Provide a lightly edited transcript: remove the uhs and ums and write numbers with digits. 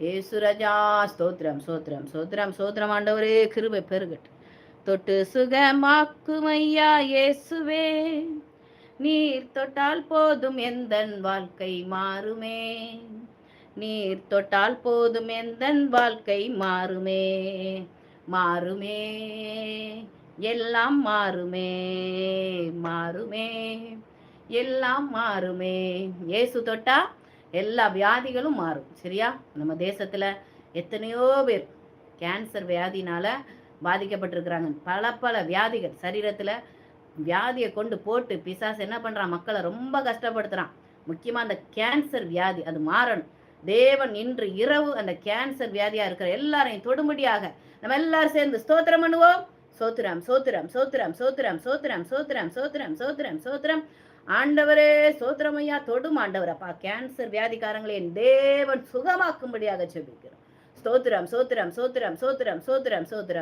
ஏசுரஜா ஸ்தோத்திரம் சோத்திரம் சோத்திரம் சோத்திரம் ஆண்டவரே கிருபை பெருகட்டும். தொட்டு சுகமாக்குமையா இயேசுவே, நீர் தொட்டால் போதும் எந்தன் வாழ்க்கை மாறுமே. நீர் தொட்டால் போதும் எந்தன் வாழ்க்கை மாறுமே. மாறுமே, எல்லாம் மாறுமே. மாறுமே, எல்லாம் மாறுமே. இயேசு தொட்டா எல்லா வியாதிகளும் மாறும். சரியா? நம்ம தேசத்துல எத்தனையோ பேர் கேன்சர் வியாதினால பாதிக்கப்பட்டிருக்கிறாங்க. பல பல வியாதிகள் சரீரத்துல வியாதியை கொண்டு போட்டு பிசாசு என்ன பண்றான், மக்களை ரொம்ப கஷ்டப்படுத்துறான். முக்கியமா அந்த கேன்சர் வியாதி அது மாறணும். தேவன் இன்று இரவு அந்த கேன்சர் வியாதியா இருக்கிற எல்லாரையும் தொடும்படியாக நம்ம எல்லாரும் சேர்ந்து ஸ்தோத்திரம் பண்ணுவோம். சோத்திரம் சோத்திரம் சோத்திரம் சோத்திரம் சோத்திரம் சோத்திரம் சோத்திரம் சோத்திரம் சோத்திரம். ஆண்டவரே சோத்திரம் ஐயா, தொடும் ஆண்டவரப்பா. கேன்சர் வியாதிக்காரங்களை தேவன் சுகமாக்கும்படியாக ஜெபிக்கிறோம். ஸ்தோத்திரம் சோத்திரம் சோத்திரம் சோத்திரம் சோத்திரம் சோத்திரம்.